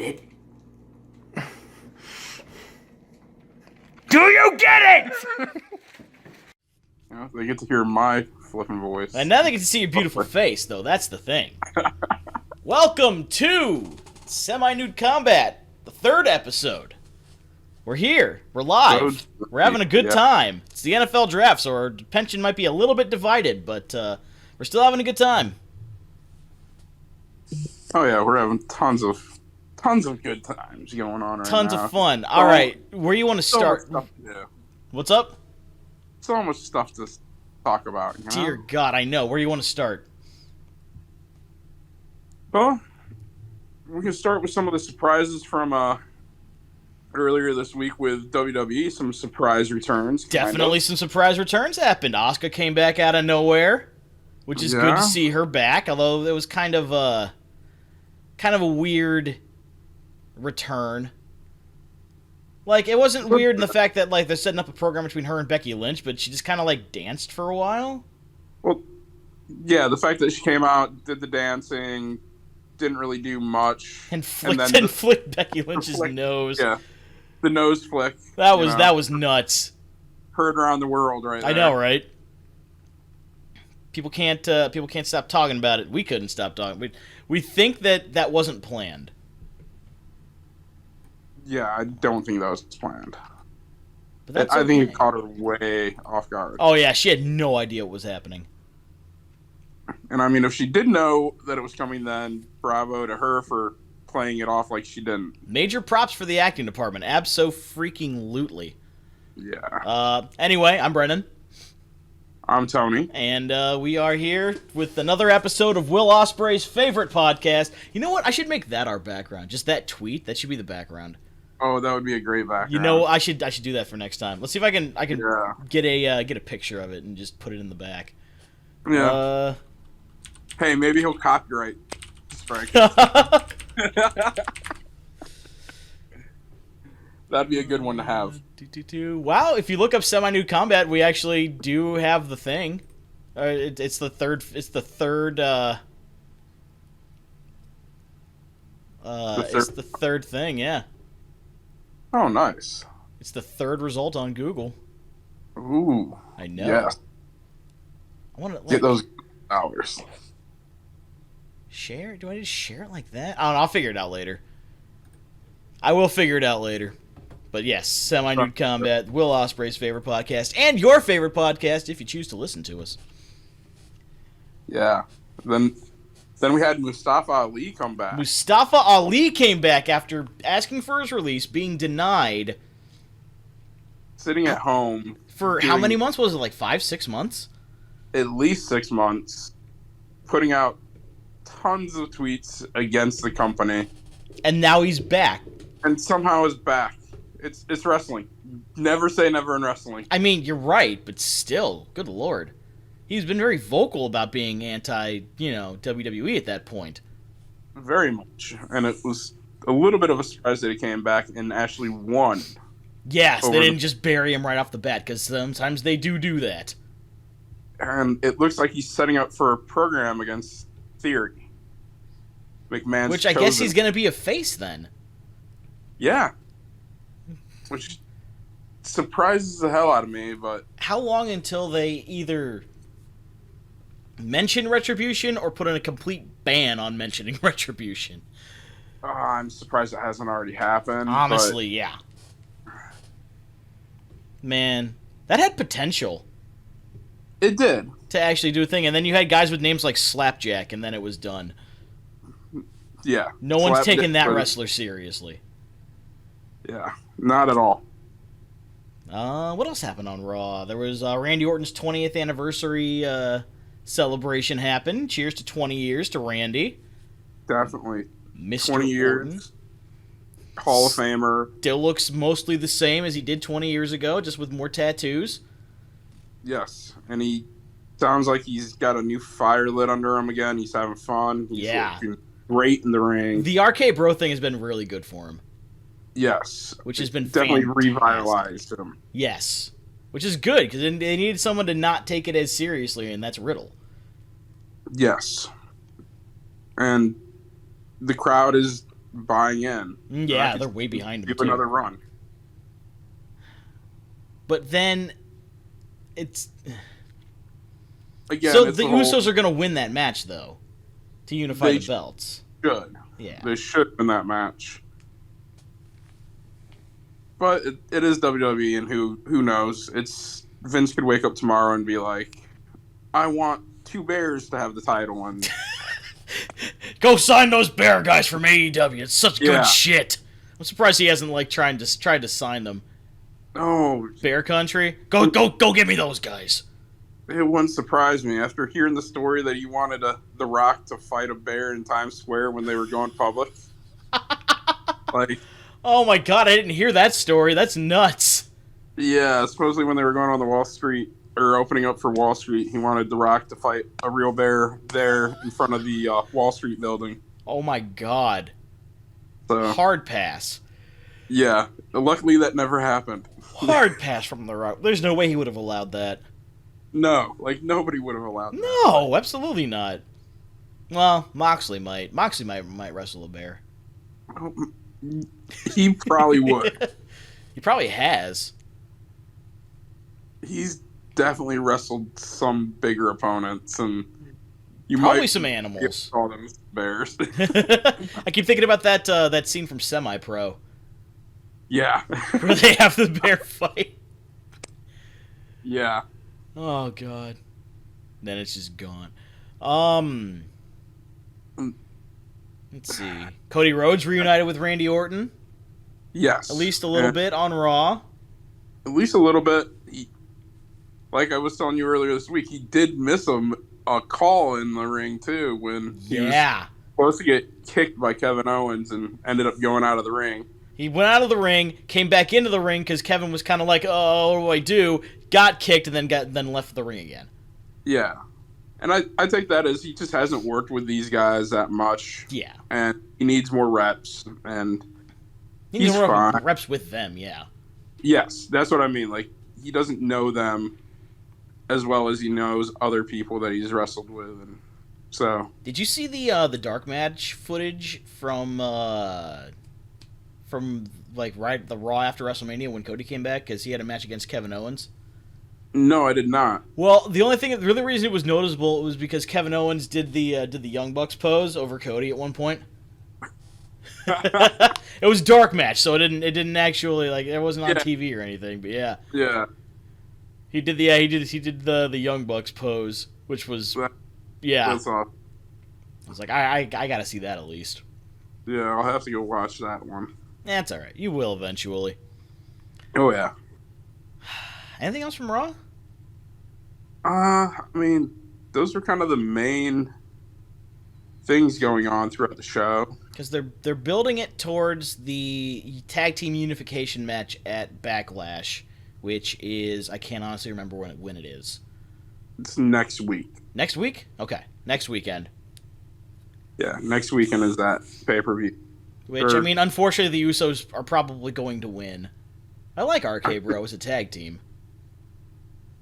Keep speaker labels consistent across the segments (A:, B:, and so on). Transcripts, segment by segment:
A: it? Do you get it?
B: They get to hear my flipping voice.
A: And now they get to see your beautiful face, though. That's the thing. Welcome to Seminude Combat, the 3rd episode. We're here. We're live.
B: Rhodes.
A: We're having a good time. It's the NFL draft, so our pension might be a little bit divided, but we're still having a good time.
B: Oh yeah, we're having tons of good times going on right
A: Tons
B: now.
A: of fun. All right, where you want to start?
B: So much stuff to do.
A: What's up?
B: So much stuff to talk about. You know?
A: Dear God, I know. Where do you want to start?
B: Well, we can start with some of the surprises from earlier this week with WWE. Some surprise returns.
A: Definitely some surprise returns happened. Asuka came back out of nowhere, which is good to see her back. Although it was kind of a weird return. Like, it wasn't weird in the fact that like they're setting up a program between her and Becky Lynch, but she just kind of like danced for a while.
B: Well, yeah, the fact that she came out, did the dancing, didn't really do much,
A: and flicked Becky Lynch's nose.
B: Yeah, the nose flick.
A: That was nuts.
B: Heard around the world, right?
A: I know, right? People can't stop talking about it. We couldn't stop talking. We think that wasn't planned.
B: Yeah, I don't think that was planned.
A: But that's
B: I think
A: okay.
B: it caught her way off guard.
A: Oh yeah, she had no idea what was happening.
B: And I mean, if she did know that it was coming, then bravo to her for playing it off like she didn't.
A: Major props for the acting department. Abso-freaking-lutely.
B: Yeah.
A: Anyway, I'm Brennan.
B: I'm Tony.
A: And we are here with another episode of Will Ospreay's favorite podcast. You know what? I should make that our background. Just that tweet. That should be the background.
B: Oh, that would be a great background.
A: You know, I should do that for next time. Let's see if I can get a picture of it and just put it in the back.
B: Yeah. Hey, maybe he'll copyright strike. That'd be a good one to have.
A: Wow, if you look up Seminude Combat, we actually do have the thing. It's the third. It's the third. It's the third thing. Yeah.
B: Oh, nice.
A: It's the third result on Google.
B: Ooh.
A: I know.
B: Yeah.
A: I want to
B: get those hours.
A: Share? Do I just share it like that? I don't know. I'll figure it out later. I will figure it out later. But yes, Seminude Combat, Will Ospreay's favorite podcast, and your favorite podcast if you choose to listen to us.
B: Yeah. Then we had Mustafa Ali come back.
A: Mustafa Ali came back after asking for his release, being denied.
B: Sitting at home.
A: For how many months was it? Like 5-6 months?
B: At least 6 months. Putting out tons of tweets against the company.
A: And now he's back.
B: And somehow is back. It's wrestling. Never say never in wrestling.
A: I mean, you're right, but still, good lord. He's been very vocal about being anti, WWE at that point.
B: Very much. And it was a little bit of a surprise that he came back and actually won.
A: Yes, they didn't just bury him right off the bat, because sometimes they do that.
B: And it looks like he's setting up for a program against Theory. McMahon's
A: Which I guess he's going to be a face then.
B: Yeah. Which surprises the hell out of me, but...
A: How long until they either mention Retribution or put in a complete ban on mentioning Retribution?
B: I'm surprised it hasn't already happened.
A: Honestly, yeah. Man, that had potential.
B: It did.
A: To actually do a thing, and then you had guys with names like Slapjack, and then it was done.
B: Yeah.
A: No one's taking that wrestler seriously.
B: Yeah, not at all.
A: What else happened on Raw? There was Randy Orton's 20th anniversary celebration happened. Cheers to 20 years to Randy.
B: Definitely.
A: Mr.
B: 20 years.
A: Orton.
B: Hall of Famer.
A: Still looks mostly the same as he did 20 years ago, just with more tattoos.
B: Yes, and he sounds like he's got a new fire lit under him again. He's having fun. He's looking great in the ring.
A: The RK Bro thing has been really good for him.
B: Yes.
A: Which has been
B: definitely
A: fantastic.
B: revitalized him.
A: Yes. Which is good, because they needed someone to not take it as seriously, and that's Riddle.
B: Yes. And the crowd is buying in.
A: Yeah, they're way behind him,
B: too. Another run.
A: But then it's...
B: Again,
A: so
B: it's
A: the Usos are going to win that match, though, to unify the belts.
B: Should.
A: Yeah.
B: They should win that match. But it is WWE, and who knows? Vince could wake up tomorrow and be like, I want 2 bears to have the title. And
A: go sign those bear guys from AEW. It's such good shit. I'm surprised he hasn't tried to sign them.
B: Oh,
A: Bear Country, go get me those guys.
B: It wouldn't surprise me after hearing the story that he wanted The Rock to fight a bear in Times Square when they were going public.
A: Oh my god, I didn't hear that story. That's nuts.
B: Yeah, supposedly when they were going on the Wall Street, or opening up for Wall Street, he wanted The Rock to fight a real bear there in front of the Wall Street building.
A: Oh my god.
B: So,
A: hard pass.
B: Yeah, luckily that never happened.
A: Hard pass from The Rock. There's no way he would have allowed that.
B: No, nobody would have allowed that.
A: No, absolutely not. Well, Moxley might. Moxley might wrestle a bear.
B: He probably would.
A: He probably has.
B: He's definitely wrestled some bigger opponents, and
A: probably some animals.
B: Call them bears.
A: I keep thinking about that scene from Semi-Pro.
B: Yeah.
A: Where they have the bear fight.
B: Yeah.
A: Oh god. Then it's just gone. Let's see. Cody Rhodes reunited with Randy Orton.
B: Yes.
A: At least a little bit on Raw.
B: At least a little bit. Like I was telling you earlier this week, he did miss a call in the ring too when he was supposed to get kicked by Kevin Owens and ended up going out of the ring.
A: He went out of the ring, came back into the ring because Kevin was kind of like, "Oh, what do I do?" Got kicked and then left the ring again.
B: Yeah, and I take that as he just hasn't worked with these guys that much.
A: Yeah,
B: and he needs more reps, and
A: he's fine. Reps with them. Yeah.
B: Yes, that's what I mean. Like he doesn't know them as well as he knows other people that he's wrestled with, and so.
A: Did you see the dark match footage from the Raw after WrestleMania when Cody came back because he had a match against Kevin Owens?
B: No, I did not.
A: Well, the only reason it was noticeable was because Kevin Owens did the Young Bucks pose over Cody at one point. It was dark match, so it didn't actually it wasn't on TV or anything. But yeah, he did the Young Bucks pose, which was
B: That's awesome.
A: I was like, I gotta see that at least.
B: Yeah, I'll have to go watch that one.
A: That's all right. You will eventually.
B: Oh yeah.
A: Anything else from Raw?
B: I mean, those are kind of the main things going on throughout the show.
A: Because they're building it towards the tag team unification match at Backlash, which is, I can't honestly remember when it is.
B: It's next week.
A: Next week? Okay, next weekend.
B: Yeah, next weekend is that pay-per-view.
A: Which, I mean, unfortunately, the Usos are probably going to win. I like RK Bro as a tag team.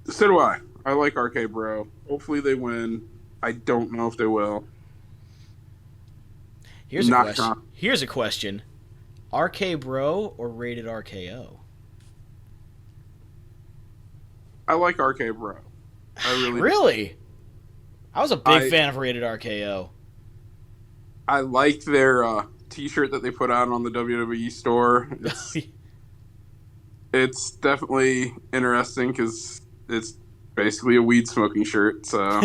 B: So do I. I like RK Bro. Hopefully they win. I don't know if they will.
A: Here's a question. RK Bro or Rated RKO?
B: I like RK Bro. I
A: really? I was a big fan of Rated RKO.
B: I like their T-shirt that they put out on the WWE store. It's definitely interesting because it's basically a weed smoking shirt. So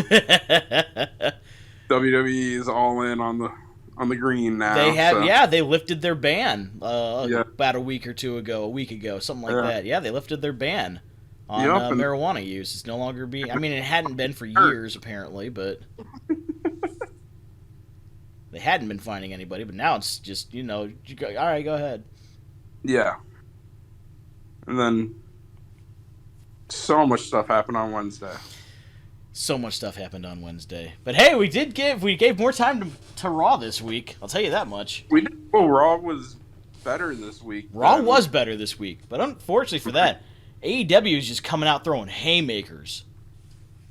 B: WWE is all in on the green now.
A: They have, they lifted their ban about a week ago, something like that. Yeah, they lifted their ban on marijuana use. It's no longer being. I mean, it hadn't been for years apparently, but they hadn't been finding anybody. But now it's just all right, go ahead.
B: Yeah. And then so much stuff happened on Wednesday.
A: So much stuff happened on Wednesday. But hey, we gave more time to Raw this week. I'll tell you that much.
B: Raw was better this week.
A: Raw was better this week. But unfortunately for that, AEW is just coming out throwing haymakers.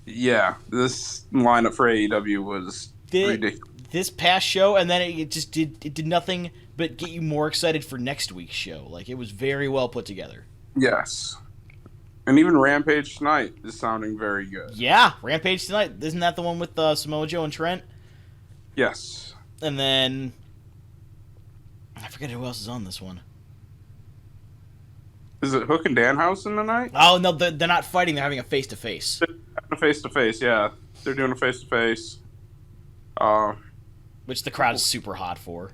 B: Yeah, this lineup for AEW was ridiculous.
A: this past show, and then it did nothing but get you more excited for next week's show. Like, it was very well put together.
B: Yes. And even Rampage tonight is sounding very good.
A: Yeah, Rampage tonight. Isn't that the one with Samoa Joe and Trent?
B: Yes.
A: And then I forget who else is on this one.
B: Is it Hook and Danhausen tonight?
A: Oh, no, they're not fighting. They're having a face-to-face.
B: A face-to-face, yeah. They're doing a face-to-face.
A: Which the crowd is super hot for.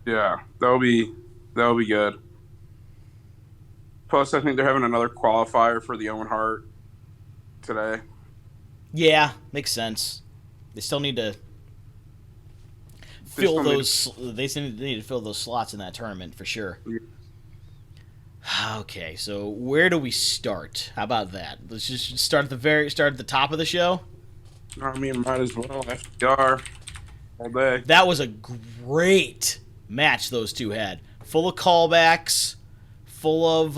B: Yeah, that'll be good. Plus, I think they're having another qualifier for the Owen Hart today.
A: Yeah, makes sense. They still need to fill those. They need to fill those slots in that tournament for sure. Yeah. Okay, so where do we start? How about that? Let's just start at the top of the show.
B: I mean, might as well. FDR all day.
A: That was a great match those two had. Full of callbacks, full of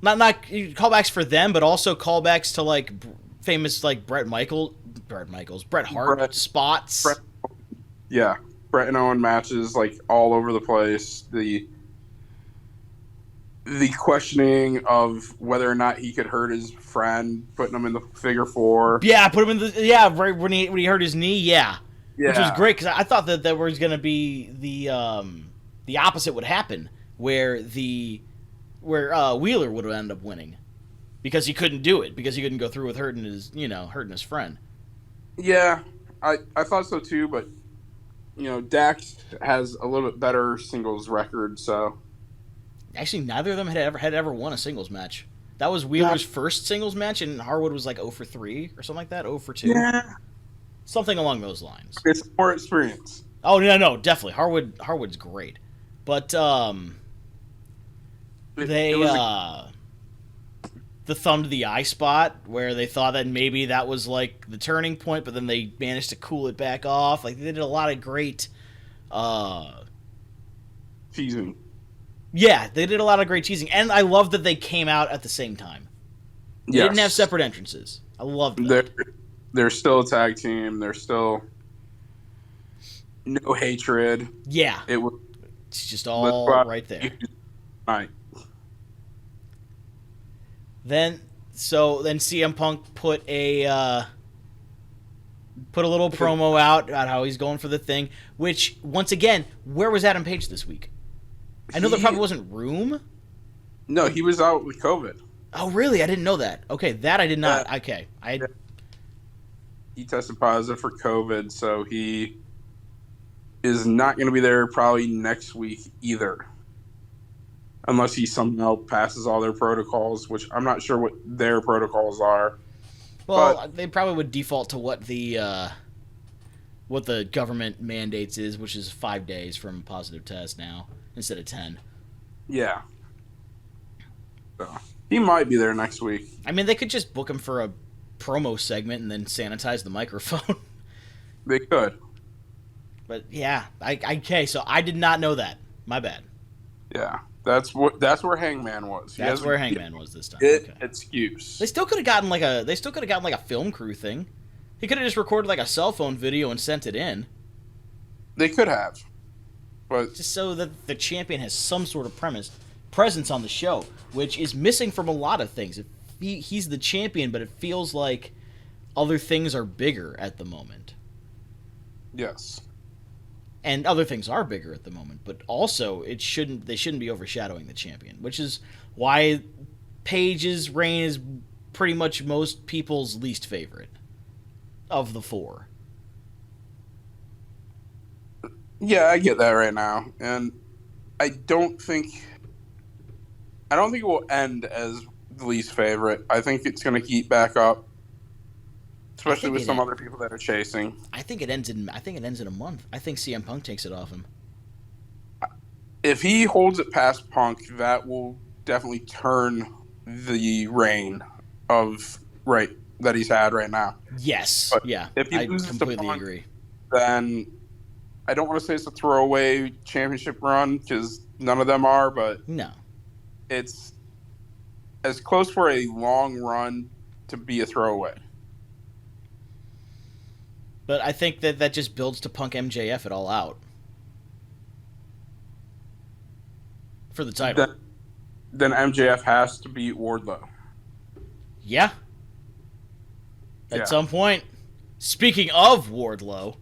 A: not callbacks for them, but also callbacks to like famous like Bret Hart spots.
B: Yeah, Bret and Owen matches like all over the place. The questioning of whether or not he could hurt his friend, putting him in the figure four.
A: Yeah, put him in the right when he hurt his knee. Yeah. Which was great because I thought that there was going to be the opposite would happen, where Wheeler would end up winning because he couldn't do it, because he couldn't go through with hurting his friend.
B: Yeah, I thought so too, but Dax has a little bit better singles record, so.
A: Actually, neither of them had ever won a singles match. That was Wheeler's first singles match, and Harwood was like 0 for 3 or something like that, 0 for 2.
B: Yeah.
A: Something along those lines.
B: It's more experience.
A: Oh, no, definitely. Harwood's great. But the thumb to the eye spot, where they thought that maybe that was like the turning point, but then they managed to cool it back off. Like, they did a lot of great
B: teasing.
A: Yeah, they did a lot of great teasing, and I love that they came out at the same time. They didn't have separate entrances. I love that.
B: They're still a tag team. They're still no hatred.
A: Yeah. It's just all right there.
B: Right.
A: Then CM Punk put a little promo out about how he's going for the thing, which, once again, where was Adam Page this week? I know there probably wasn't room.
B: No, he was out with COVID.
A: Oh, really? I didn't know that. Okay, that I did not. Okay.
B: He tested positive for COVID, so he is not going to be there probably next week either. Unless he somehow passes all their protocols, which I'm not sure what their protocols are.
A: Well, they probably would default to what the government mandates is, which is 5 days from a positive test now instead of 10.
B: Yeah. So he might be there next week.
A: I mean, they could just book him for a promo segment and then sanitize the microphone.
B: They could.
A: But yeah, okay. So I did not know that. My bad.
B: Yeah, that's where Hangman was.
A: That's where Hangman was this time.
B: Excuse.
A: They still could have gotten like a film crew thing. He could have just recorded like a cell phone video and sent it in.
B: They could have, but
A: just so that the champion has some sort of presence on the show, which is missing from a lot of things. He's the champion, but it feels like other things are bigger at the moment.
B: Yes.
A: And other things are bigger at the moment, but also they shouldn't be overshadowing the champion, which is why Paige's reign is pretty much most people's least favorite of the 4.
B: Yeah, I get that right now, and I don't think it will end as the least favorite. I think it's going to heat back up, especially with some other people that are chasing.
A: I think it ends in a month. I think CM Punk takes it off him.
B: If he holds it past Punk, that will definitely turn the reign that he's had right now.
A: Yes.
B: But
A: yeah.
B: If he loses
A: completely
B: to Punk,
A: agree.
B: Then I don't want to say it's a throwaway championship run, because none of them are, but
A: no,
B: it's as close for a long run to be a throwaway.
A: I think it ends in a month. I think CM Punk takes it off him.
B: If he loses to Punk, then I don't want to say it's a throwaway championship run, because none of them are, but it's as close for a long run to be a throwaway.
A: 'Cause, I mean,
B: 'cause none of them are, but it's
A: But I think that just builds to Punk MJF it all out. For the title.
B: Then MJF has to beat Wardlow.
A: Yeah. At some point. Speaking of Wardlow,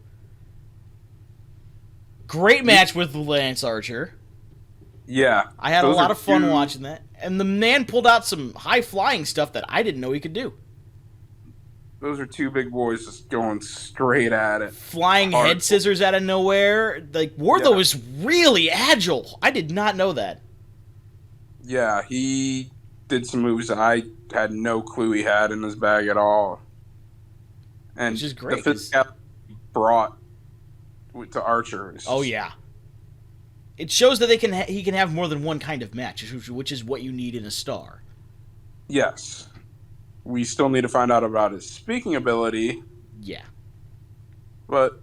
A: great match with Lance Archer.
B: Yeah.
A: I had a lot of fun watching that. And the man pulled out some high-flying stuff that I didn't know he could do.
B: Those are two big boys just going straight at it.
A: Flying head scissors out of nowhere. Like, Wardlow is really agile. I did not know that.
B: Yeah, he did some moves that I had no clue he had in his bag at all. And
A: which is great.
B: The physicality brought to Archer.
A: Oh, yeah. It shows that he can have more than one kind of match, which is what you need in a star.
B: Yes. We still need to find out about his speaking ability.
A: Yeah.
B: But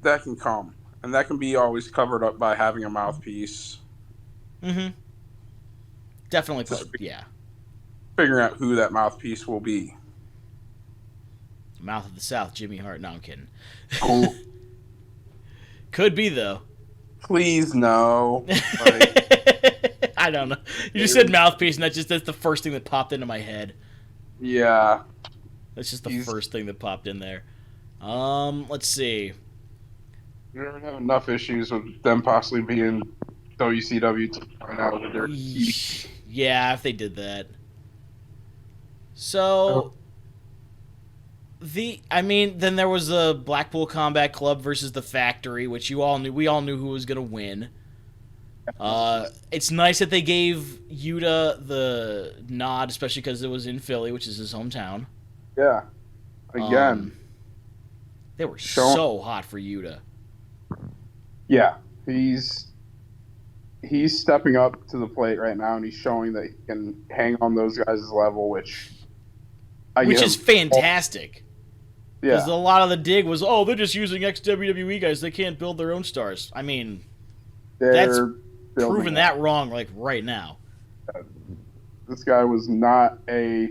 B: that can come. And that can be always covered up by having a mouthpiece.
A: Mm-hmm. Definitely. Figuring
B: out who that mouthpiece will be.
A: Mouth of the South, Jimmy Hart. No, I'm kidding.
B: Cool.
A: Could be, though.
B: Please, no.
A: I don't know. You just said mouthpiece, and that's the first thing that popped into my head.
B: Yeah.
A: That's just the first thing that popped in there. Let's see.
B: We don't have enough issues with them possibly being WCW to find out with their
A: Yeah, if they did that. So, then there was the Blackpool Combat Club versus the Factory, which we all knew who was going to win. It's nice that they gave Yuta the nod, especially because it was in Philly, which is his hometown.
B: Yeah. Again.
A: They were so hot for Yuta.
B: Yeah. He's stepping up to the plate right now, and he's showing that he can hang on those guys' level, which
A: is fantastic.
B: Yeah.
A: Because a lot of the dig was, they're just using ex-WWE guys. They can't build their own stars. I mean, that's proving that wrong, like, right now.
B: This guy was not a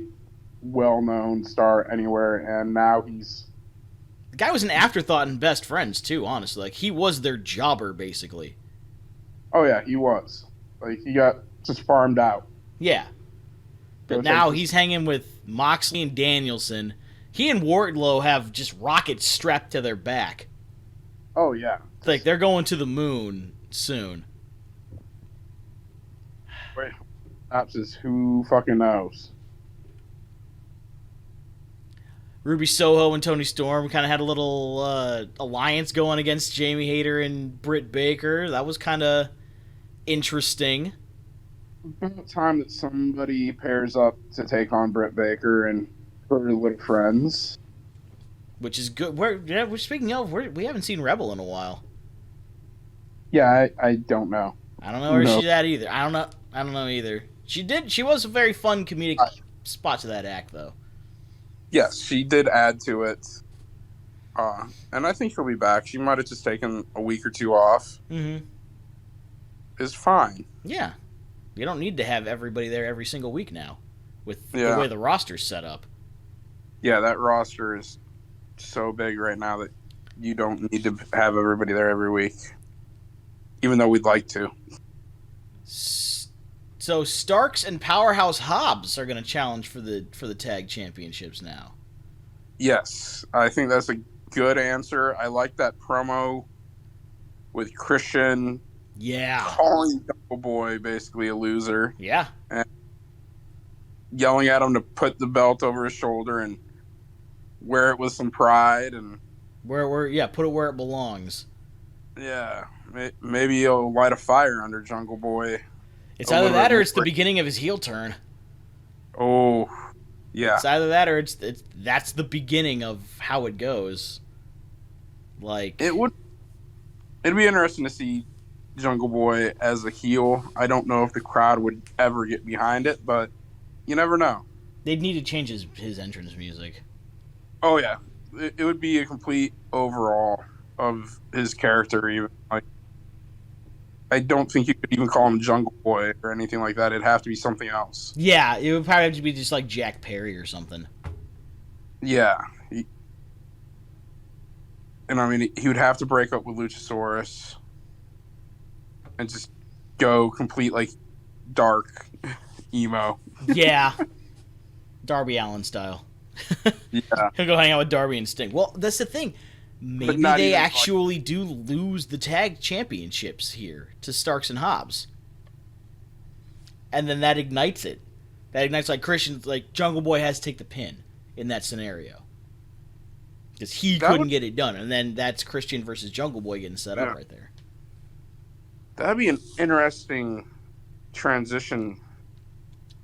B: well-known star anywhere, and now he's...
A: The guy was an afterthought in Best Friends, too, honestly. Like, he was their jobber, basically.
B: Oh, yeah, he was. Like, he got just farmed out.
A: Yeah. But now he's hanging with Moxley and Danielson. He and Wardlow have just rockets strapped to their back.
B: Oh, yeah.
A: Like, they're going to the moon soon.
B: Wait, synopsis, who fucking knows?
A: Ruby Soho and Tony Storm kind of had a little alliance going against Jamie Hayter and Britt Baker. That was kind of interesting.
B: About time that somebody pairs up to take on Britt Baker and her little friends.
A: Which is good. We're speaking of, we haven't seen Rebel in a while.
B: Yeah, I don't know.
A: I don't know where she's at either. I don't know either. She was a very fun comedic spot to that act, though.
B: Yes, she did add to it. And I think she'll be back. She might have just taken a week or two off.
A: Mm-hmm.
B: It's fine.
A: Yeah. You don't need to have everybody there every single week now with the way the roster's set up.
B: Yeah, that roster is so big right now that you don't need to have everybody there every week, even though we'd like to.
A: So Starks and Powerhouse Hobbs are going to challenge for the tag championships now.
B: Yes, I think that's a good answer. I like that promo with Christian.
A: Yeah.
B: Calling Jungle Boy basically a loser.
A: Yeah.
B: And yelling at him to put the belt over his shoulder and wear it with some pride and
A: put it where it belongs.
B: Yeah. Maybe he'll light a fire under Jungle Boy.
A: It's either that or it's the beginning of his heel turn.
B: Oh. Yeah.
A: It's either that or that's the beginning of how it goes. Like
B: it'd be interesting to see Jungle Boy as a heel. I don't know if the crowd would ever get behind it, but you never know.
A: They'd need to change his entrance music.
B: Oh yeah, it would be a complete overhaul of his character. Even like, I don't think you could even call him Jungle Boy or anything like that. It'd have to be something else.
A: Yeah, it would probably have to be just like Jack Perry or something.
B: Yeah. And I mean, he would have to break up with Luchasaurus and just go complete like dark emo.
A: Yeah, Darby Allin style.
B: Yeah,
A: He'll go hang out with Darby and Sting. Well, that's the thing. Maybe they actually do lose the tag championships here to Starks and Hobbs, and then that ignites it. That ignites like Christian, like Jungle Boy has to take the pin in that scenario because he couldn't get it done, and then that's Christian versus Jungle Boy getting set up right there.
B: That'd be an interesting transition.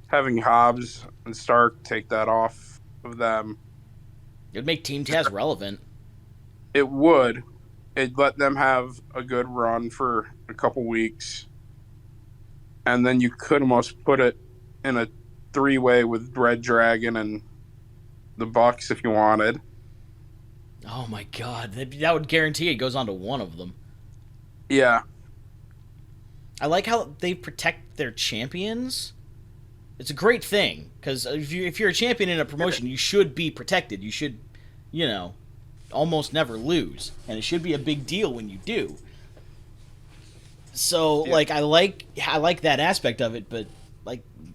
B: Having Hobbs and Stark take that off of them.
A: It'd make Team Taz relevant.
B: It would. It'd let them have a good run for a couple weeks. And then you could almost put it in a 3-way with Red Dragon and the Bucks if you wanted.
A: Oh my god. That would guarantee it goes on to one of them.
B: Yeah.
A: I like how they protect their champions. It's a great thing, because if you're a champion in a promotion, you should be protected. You should, almost never lose. And it should be a big deal when you do. So, I like that aspect of it, but,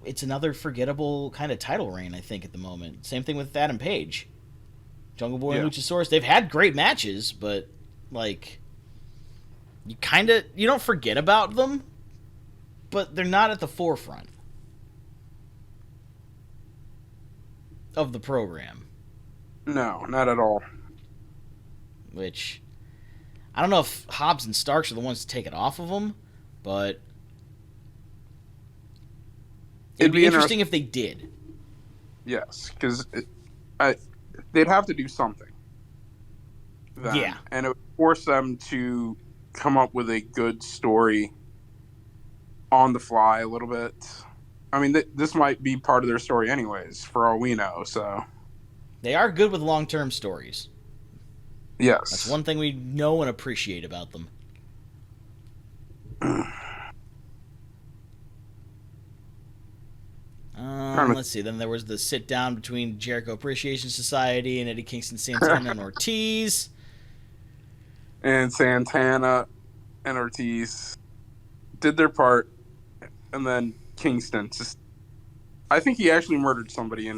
A: it's another forgettable kind of title reign, I think, at the moment. Same thing with Adam Page. Jungle Boy and Luchasaurus, they've had great matches, but, you don't forget about them, but they're not at the forefront of the program.
B: No, not at all.
A: Which, I don't know if Hobbs and Starks are the ones to take it off of them, but it'd be interesting if they did.
B: Yes, because they'd have to do something then. Yeah. And it would force them to come up with a good story on the fly a little bit. I mean, this might be part of their story anyways, for all we know, so.
A: They are good with long-term stories.
B: Yes.
A: That's one thing we know and appreciate about them. Let's see. Then there was the sit-down between Jericho Appreciation Society and Eddie Kingston, Santana, and Ortiz.
B: And Santana and Ortiz did their part, and then Kingston I think he actually murdered somebody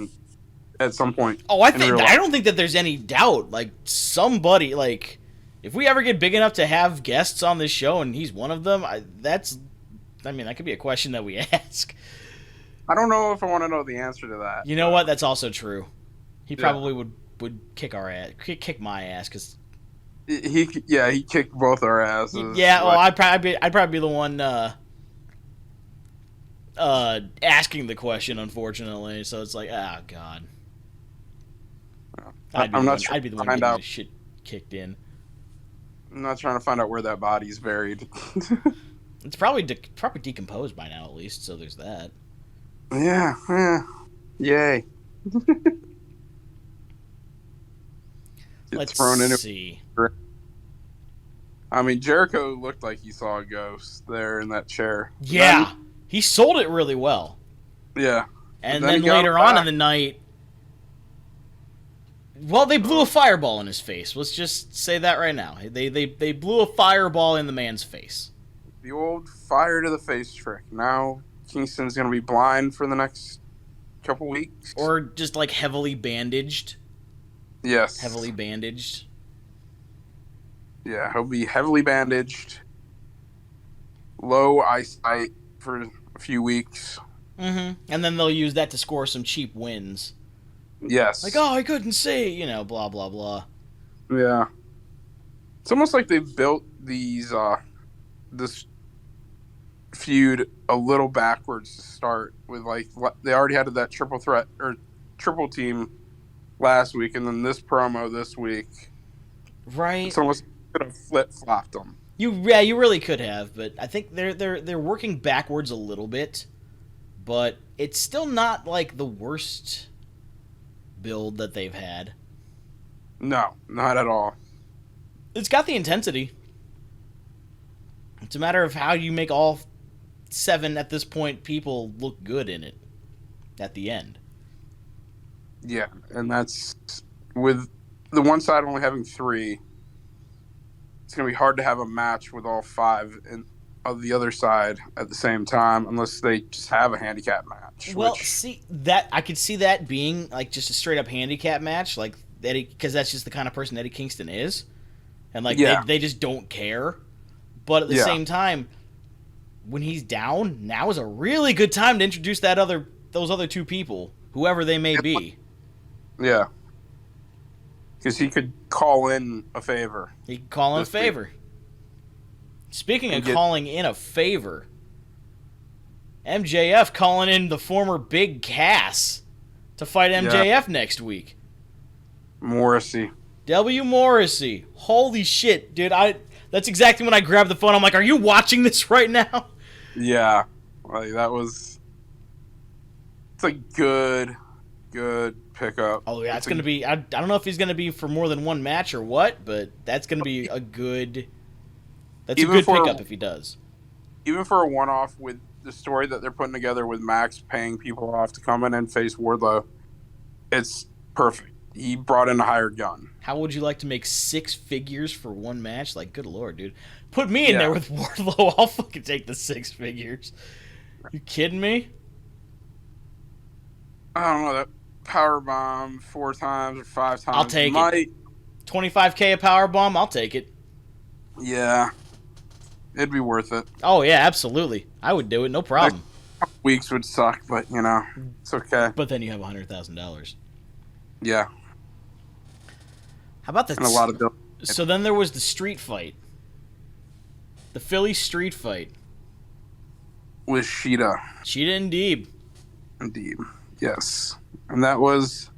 B: at some point.
A: Oh, I don't think that there's any doubt. Somebody, if we ever get big enough to have guests on this show and he's one of them, that could be a question that we ask.
B: I don't know if I want to know the answer to that.
A: You know what? That's also true. He probably would kick our ass, kick my ass, because
B: he kicked both our asses.
A: Yeah, well, I'd probably be the one asking the question, unfortunately. So it's oh god. I'd be the one getting the shit kicked in.
B: I'm not trying to find out where that body's buried.
A: It's probably decomposed by now, at least. So there's that.
B: Yeah. Yay.
A: Let's see.
B: I mean, Jericho looked like he saw a ghost there in that chair.
A: Yeah. He sold it really well.
B: Yeah.
A: And then later on in the night, well, they blew a fireball in his face. Let's just say that right now. They blew a fireball in the man's face.
B: The old fire to the face trick. Now Kingston's going to be blind for the next couple weeks.
A: Or just heavily bandaged.
B: Yes.
A: Heavily bandaged.
B: Yeah, he'll be heavily bandaged. Low eyesight for a few weeks.
A: Mm-hmm. And then they'll use that to score some cheap wins.
B: Yes.
A: I couldn't see, blah, blah, blah.
B: Yeah. It's almost like they've built this feud a little backwards to start with. They already had that triple threat or triple team last week, and then this promo this week.
A: Right.
B: It's almost could have flip-flopped them.
A: You really could have, but I think they're working backwards a little bit, but it's still not the worst build that they've had.
B: No, not at all.
A: It's got the intensity. It's a matter of how you make all 7 at this point people look good in it at the end.
B: Yeah, and that's with the one side only having 3. it's going to be hard to have a match with all 5 of the other side at the same time unless they just have a handicap match.
A: Well, see, that I could see that being like just a straight up handicap match, like Eddie, because that's just the kind of person Eddie Kingston is, and like they just don't care. But at the same time, when he's down, now is a really good time to introduce those other 2 people, whoever they may be.
B: Yeah. Because he could call in a favor.
A: He could call in a favor. Week. Speaking of calling in a favor, MJF calling in the former Big Cass to fight MJF next week.
B: Morrissey.
A: W. Morrissey. Holy shit, dude. That's exactly when I grabbed the phone. I'm like, are you watching this right now?
B: Yeah. Like, that was... It's a good pickup.
A: Oh, yeah. It's going to be... I don't know if he's going to be for more than one match or what, but that's going to be a good... That's even a good pickup if he does.
B: Even for a one-off with the story that they're putting together with Max paying people off to come in and face Wardlow, it's perfect. He brought in a hired gun.
A: How would you like to make 6 figures for one match? Like, good lord, dude. Put me in there with Wardlow. I'll fucking take the 6 figures. You kidding me?
B: I don't know. That powerbomb 4 times or 5 times.
A: I'll take it. 25K a powerbomb, I'll take it.
B: Yeah. It'd be worth it.
A: Oh, yeah, absolutely. I would do it, no problem.
B: Like, weeks would suck, but, it's okay.
A: But then you have $100,000.
B: Yeah.
A: How about that?
B: And a lot of bills.
A: So then there was the street fight. The Philly street fight.
B: With Sheeta.
A: Sheeta and Deeb.
B: Indeed. Yes. And that was...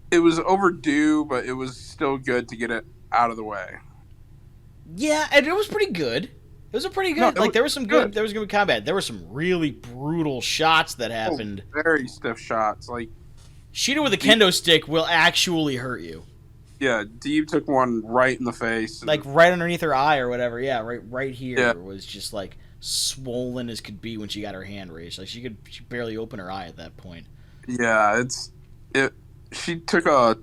B: It was overdue, but it was still good to get it out of the way.
A: Yeah, and it was pretty good. It was a pretty good... there was some good... There was good combat. There were some really brutal shots that happened.
B: Very stiff shots. Like...
A: Sheeta with a kendo stick will actually hurt you.
B: Yeah, Deeb took one right in the face.
A: Like right underneath her eye or whatever. Yeah, right here was just like swollen as could be when she got her hand raised. Like she barely open her eye at that point.
B: Yeah, she took a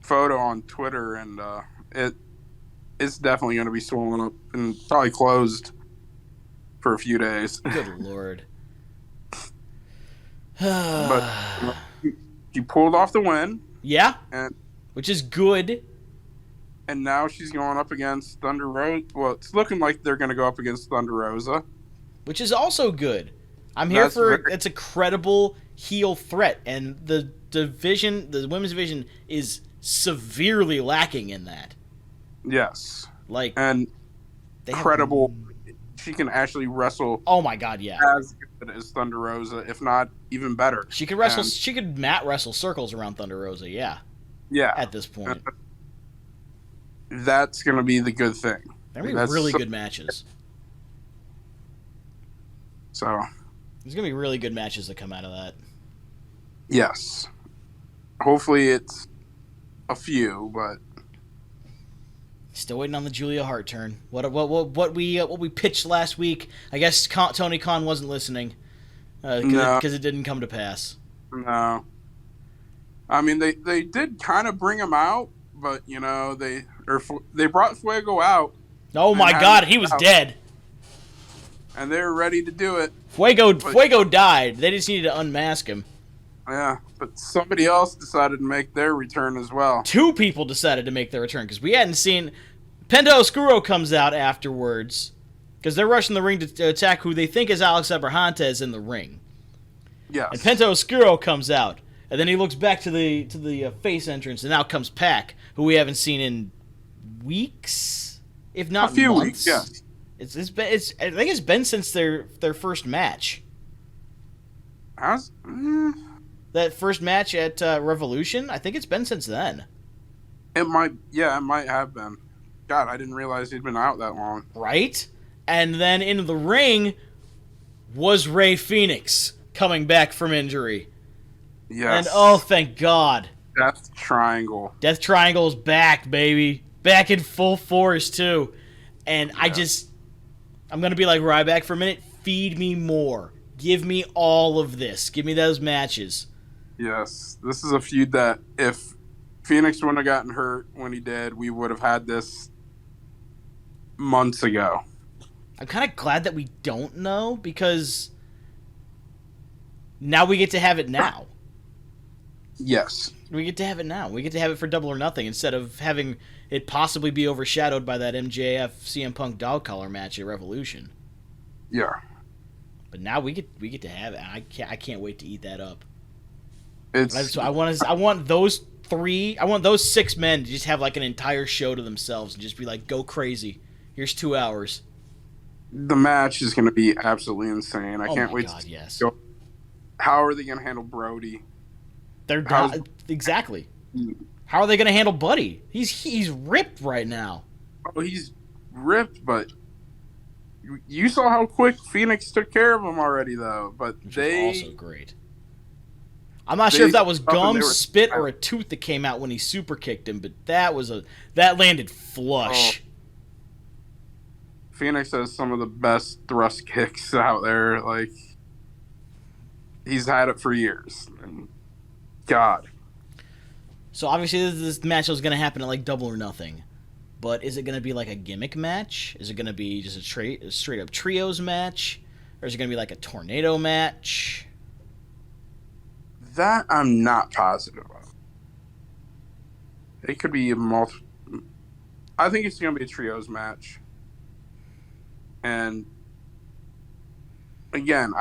B: photo on Twitter and it's definitely going to be swollen up and probably closed for a few days.
A: Good lord.
B: But she pulled off the win.
A: Yeah. Which is good.
B: And now she's going up against Thunder Rosa. Well, it's looking like they're going to go up against Thunder Rosa.
A: Which is also good. I'm here it's a credible heel threat. And the women's division is severely lacking in that.
B: Yes.
A: And
B: credible. She can actually wrestle.
A: Oh my god, yeah.
B: As good as Thunder Rosa, if not even better.
A: She could wrestle. She could mat wrestle circles around Thunder Rosa. Yeah.
B: Yeah.
A: At this point,
B: that's going to be the good thing.
A: They're going to be really good matches.
B: So
A: there's going to be really good matches that come out of that.
B: Yes. Hopefully it's a few, but
A: still waiting on the Julia Hart turn. What we pitched last week. I guess Tony Khan wasn't listening because it didn't come to pass.
B: No. I mean, they did kind of bring him out, but they brought Fuego out.
A: Oh my God, he was dead.
B: And they were ready to do it.
A: Fuego died. They just needed to unmask him.
B: Yeah, but somebody else decided to make their return as well.
A: 2 people decided to make their return because we hadn't seen. Penta Oscuro comes out afterwards because they're rushing the ring to attack who they think is Alex Abrahantes in the ring.
B: Yes.
A: And Penta Oscuro comes out. And then he looks back to the face entrance, and out comes Pac, who we haven't seen in weeks, if not
B: a few
A: months.
B: Weeks. Yes,
A: I think it's been since their first match. That first match at Revolution. I think it's been since then.
B: It might have been. God, I didn't realize he'd been out that long.
A: Right, and then into the ring was Rey Fenix coming back from injury.
B: Yes.
A: And oh, thank God.
B: Death Triangle.
A: Death Triangle's back, baby. Back in full force, too. And I'm going to be like Ryback for a minute. Feed me more. Give me all of this. Give me those matches.
B: Yes. This is a feud that if Phoenix wouldn't have gotten hurt when he did, we would have had this months ago.
A: I'm kind of glad that we don't know, because now we get to have it now.
B: Yes.
A: We get to have it now. We get to have it for Double or Nothing instead of having it possibly be overshadowed by that MJF CM Punk dog collar match at Revolution.
B: Yeah.
A: But now we get to have it. I can't wait to eat that up. I want those 6 men to just have like an entire show to themselves and just be like, go crazy. Here's 2 hours.
B: The match is going to be absolutely insane. I can't wait.
A: Yes.
B: How are they going to handle Brody?
A: Exactly. How are they going to handle Buddy? He's ripped right now.
B: Oh, he's ripped, but you saw how quick Phoenix took care of him already, though. But
A: Which was also great. I'm not sure if that was gum, spit, or a tooth that came out when he super kicked him, but that landed flush.
B: Oh. Phoenix has some of the best thrust kicks out there. Like, he's had it for years. And God.
A: So obviously this match is going to happen at like Double or Nothing. But is it going to be like a gimmick match? Is it going to be just a straight up trios match? Or is it going to be like a tornado match?
B: That I'm not positive of. It could be I think it's going to be a trios match. And again,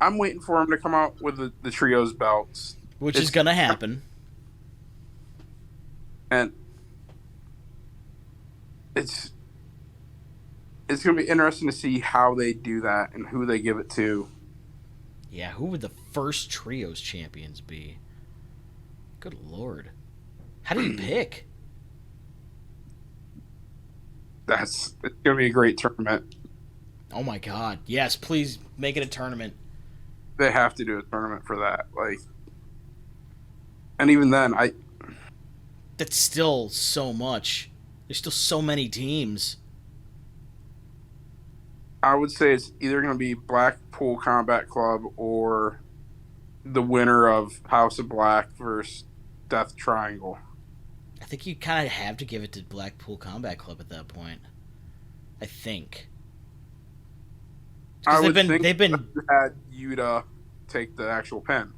B: I'm waiting for him to come out with the trios belts.
A: Which is going to happen.
B: And it's going to be interesting to see how they do that and who they give it to.
A: Yeah, who would the first trios champions be? Good Lord. How do you pick?
B: It's going to be a great tournament.
A: Oh my God. Yes, please make it a tournament.
B: They have to do a tournament for that. Like, and even then,
A: that's still so much. There's still so many teams.
B: I would say it's either going to be Blackpool Combat Club or the winner of House of Black versus Death Triangle.
A: I think you kind of have to give it to Blackpool Combat Club at that point. I think.
B: They've been had Yuta take the actual pin.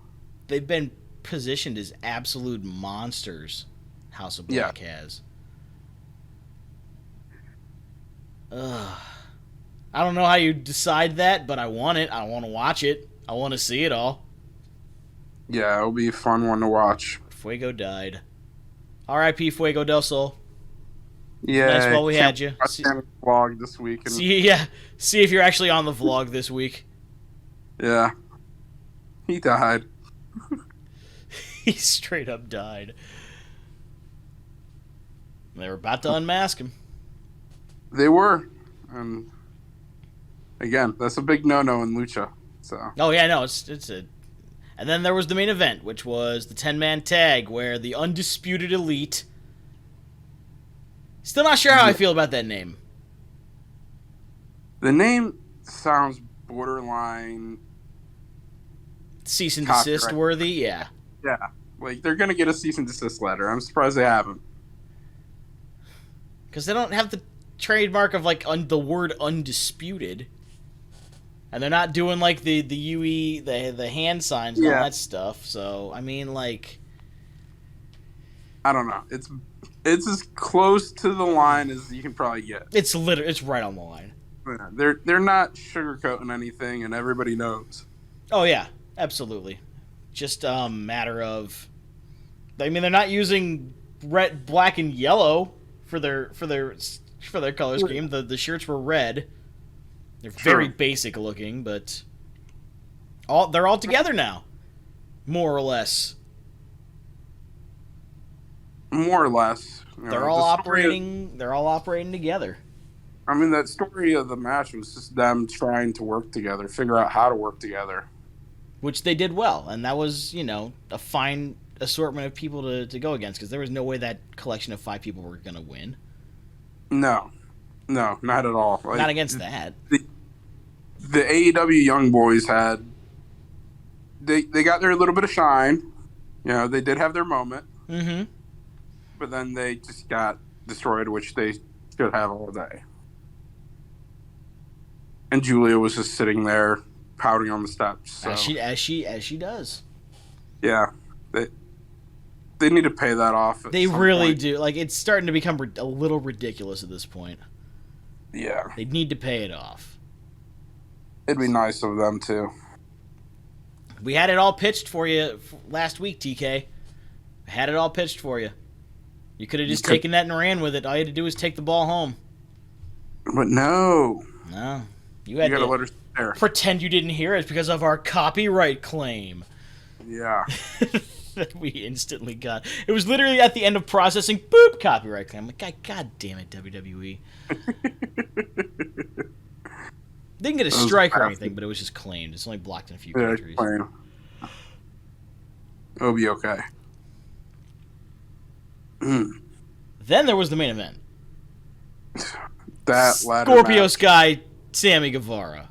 A: They've been positioned as absolute monsters. House of Black has. I don't know how you decide that, but I want it. I want to watch it. I want to see it all.
B: Yeah, it'll be a fun one to watch.
A: Fuego died. R.I.P. Fuego del Sol.
B: Yeah.
A: Nice while we had you.
B: I can't vlog this week. And
A: See if you're actually on the vlog this week.
B: Yeah. He died.
A: He straight up died. They were about to unmask him.
B: They were. And again, that's a big no-no in Lucha. So.
A: Oh, yeah, no, it's a... And then there was the main event, which was the 10-man tag, where the Undisputed Elite... Still not sure how I feel about that name.
B: The name sounds borderline...
A: Cease and desist worthy, yeah.
B: Yeah, like, they're going to get a cease and desist letter. I'm surprised they haven't.
A: Because they don't have the trademark of, like, the word undisputed. And they're not doing, like, the UE, the hand signs and all that stuff. So, I mean, like...
B: I don't know. It's as close to the line as you can probably get.
A: It's right on the line.
B: Yeah, they're not sugarcoating anything, and everybody knows.
A: Oh, yeah. Absolutely. Just a matter of... I mean, they're not using red, black, and yellow for their color scheme. The shirts were red. They're very basic looking, but they're all together now, more or less.
B: More or less,
A: they're all operating. They're all operating together.
B: I mean, that story of the match was just them trying to work together, figure out how to work together,
A: which they did well, and that was a fine assortment of people to go against, because there was no way that collection of 5 people were going to win.
B: No, not at all. Like,
A: not against that.
B: The AEW Young Boys had... They got their little bit of shine. They did have their moment.
A: Mm-hmm.
B: but then they just got destroyed, which they should have all day. And Julia was just sitting there pouting on the steps. So.
A: As she does.
B: Yeah, they need to pay that off.
A: They really do. Like, it's starting to become a little ridiculous at this point.
B: Yeah,
A: they need to pay it off.
B: It'd be nice of them too.
A: We had it all pitched for you last week, TK. I had it all pitched for you. You could have just taken that and ran with it. All you had to do was take the ball home.
B: But no.
A: You had
B: to
A: let her pretend you didn't hear it because of our copyright claim.
B: Yeah.
A: That we instantly got. It was literally at the end of processing, boop, copyright claim. I'm like, God damn it, WWE. Didn't get a strike or anything, but it was just claimed. It's only blocked in a few countries.
B: It'll be okay.
A: Then there was the main event.
B: That ladder
A: Scorpio
B: match.
A: Sky, Sammy Guevara.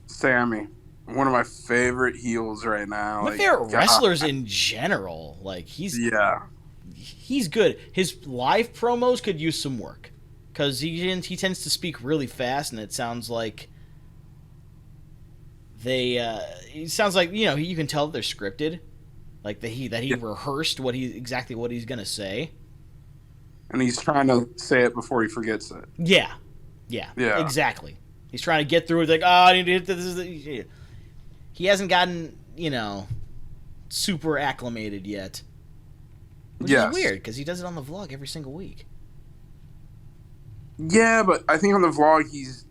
B: Sammy, one of my favorite heels right now.
A: My favorite wrestlers in general. Like, he's good. His live promos could use some work. Because he tends to speak really fast, and it sounds like it sounds like, you can tell that they're scripted. Like, that he rehearsed exactly what he's going to say.
B: And he's trying to say it before he forgets it.
A: Yeah, exactly. He's trying to get through it. Like, I need to hit this. He hasn't gotten, super acclimated yet. Which is weird, because he does it on the vlog every single week.
B: Yeah, but I think on the vlog he's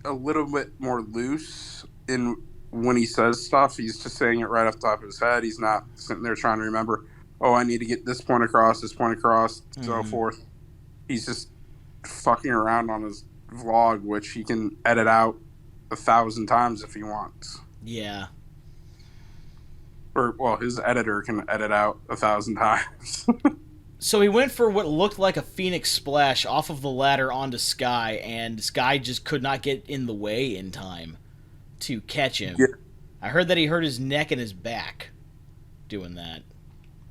B: a little bit more loose in when he says stuff. He's just saying it right off the top of his head. He's not sitting there trying to remember, I need to get this point across, so forth. He's just fucking around on his vlog, which he can edit out 1,000 times if he wants.
A: Yeah.
B: Or, his editor can edit out 1,000 times.
A: So he went for what looked like a Phoenix splash off of the ladder onto Sky, and Sky just could not get in the way in time to catch him. Yeah. I heard that he hurt his neck and his back doing that.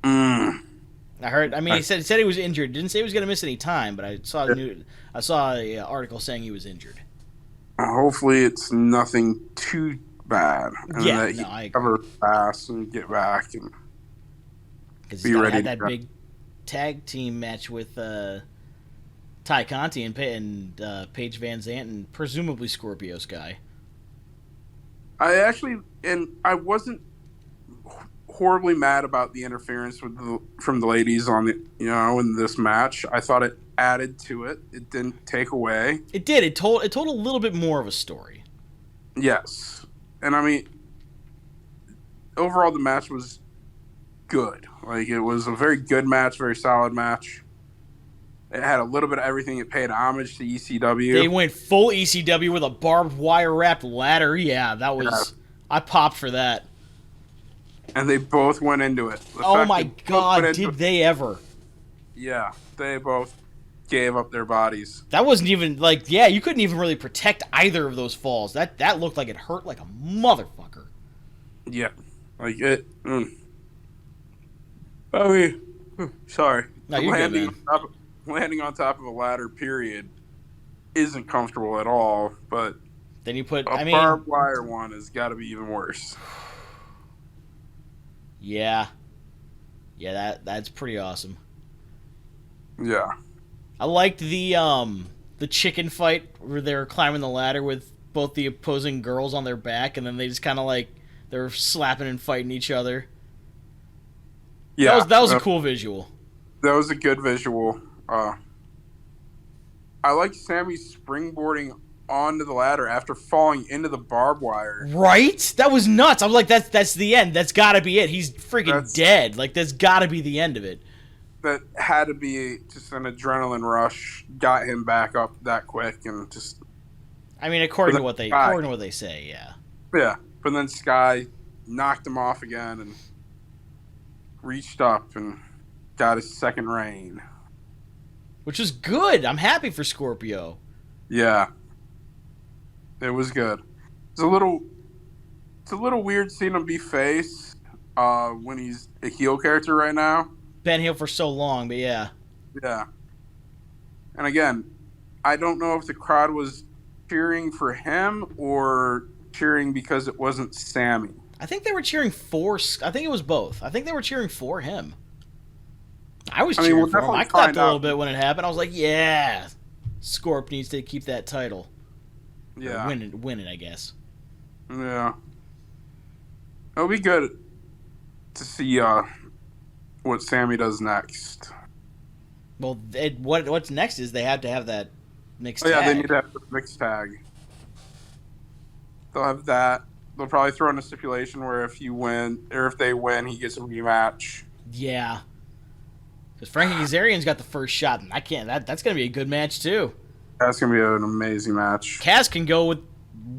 A: He said he was injured. Didn't say he was going to miss any time, but I saw an article saying he was injured.
B: Hopefully it's nothing too bad. And
A: that
B: he can recover fast and get back and
A: be ready. Had that big tag team match with Ty Conti and Paige Van Zant and presumably Scorpio Sky.
B: I wasn't horribly mad about the interference from the ladies on in this match. I thought it added to it. It didn't take away.
A: It did. It told a little bit more of a story.
B: Yes, and overall the match was good. Like, it was a very good match, very solid match. It had a little bit of everything. It paid homage to ECW.
A: They went full ECW with a barbed wire wrapped ladder. Yeah, that was. Yeah. I popped for that.
B: And they both went into it.
A: Oh my God, did they ever?
B: Yeah, they both gave up their bodies.
A: That wasn't even you couldn't even really protect either of those falls. That looked like it hurt like a motherfucker.
B: Yeah, like it. Sorry.
A: No, you're good, man.
B: Landing on top of a ladder, period, isn't comfortable at all. But
A: then you put
B: barbed wire one has got to be even worse.
A: Yeah, that's pretty awesome.
B: Yeah,
A: I liked the chicken fight where they were climbing the ladder with both the opposing girls on their back, and then they just kind of they're slapping and fighting each other. Yeah, that was a cool visual.
B: That was a good visual. I like Sammy springboarding onto the ladder after falling into the barbed wire.
A: Right? That was nuts. I'm like, that's the end. That's got to be it. He's freaking dead. Like, that's got to be the end of it.
B: That had to be just an adrenaline rush. Got him back up that quick and just.
A: According to what they say, yeah.
B: Yeah, but then Sky knocked him off again and reached up and got his second reign.
A: Which was good. I'm happy for Scorpio.
B: Yeah. It was good. It's a little weird seeing him be face when he's a heel character right now.
A: been heel for so long, but yeah.
B: Yeah. And again, I don't know if the crowd was cheering for him or cheering because it wasn't Sammy.
A: I think they were cheering for... I think it was both. I think they were cheering for him. I was cheering for him. I clapped a little bit when it happened. I was like, yeah, Scorp needs to keep that title.
B: Yeah.
A: Win it, I guess.
B: Yeah. It'll be good to see what Sammy does next.
A: Well, what's next is they have to have that mixed
B: tag.
A: Yeah,
B: they need to have the mixed tag. They'll have that. They'll probably throw in a stipulation where if you win, or if they win, he gets a rematch.
A: Yeah. Because Frankie Kazarian's got the first shot, and that's going to be a good match, too.
B: That's going to be an amazing match.
A: Kaz can go with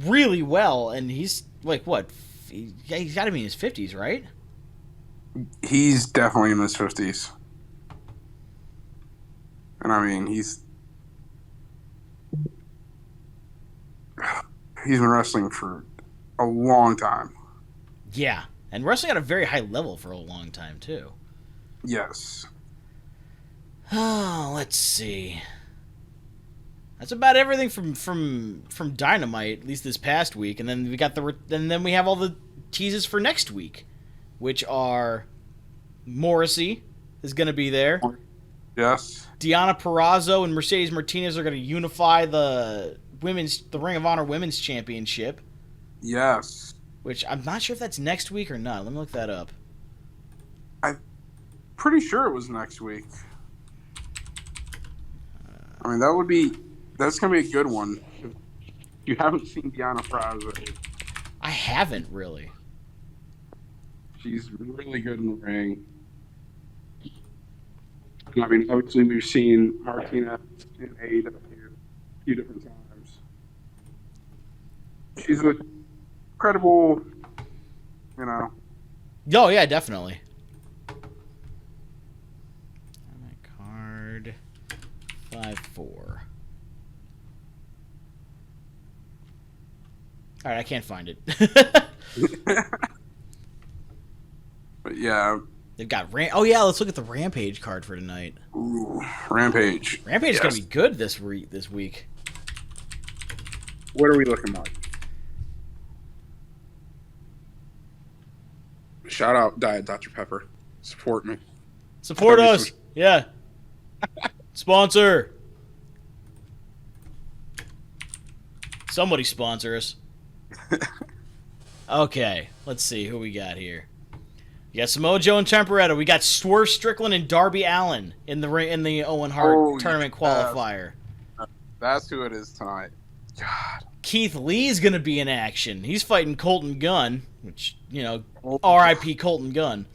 A: really well, and he's, like, what? He's got to be in his 50s, right?
B: He's definitely in his 50s. And, I mean, he's been wrestling for a long time.
A: Yeah, and wrestling at a very high level for a long time, too.
B: Yes.
A: Oh, let's see. That's about everything from Dynamite, at least this past week, and then we got then we have all the teases for next week, which are Morrissey is going to be there.
B: Yes.
A: Deonna Purrazzo and Mercedes Martinez are going to unify the Ring of Honor Women's Championship.
B: Yes.
A: Which I'm not sure if that's next week or not. Let me look that up.
B: I'm pretty sure it was next week. I mean, that's going to be a good one. If you haven't seen Deonna Purrazzo.
A: I haven't, really.
B: She's really good in the ring. I mean, obviously we've seen Martinez in AEW a few different times. She's a credible, you know.
A: Oh, yeah, definitely. Card 5-4. All right, I can't find it.
B: But yeah.
A: They've got Oh yeah, let's look at the Rampage card for tonight.
B: Ooh, Rampage.
A: Rampage is gonna be good this week.
B: What are we looking like? Shout out Diet Dr. Pepper. Support me.
A: Support us. Yeah. Sponsor. Somebody sponsor us. Okay, let's see who we got here. You got Samoa Joe and Temperetta. We got Swerve Strickland and Darby Allin in the Owen Hart tournament qualifier.
B: That's who it is tonight. God.
A: Keith Lee's going to be in action. He's fighting Colton Gunn, which, R.I.P. Colton Gunn.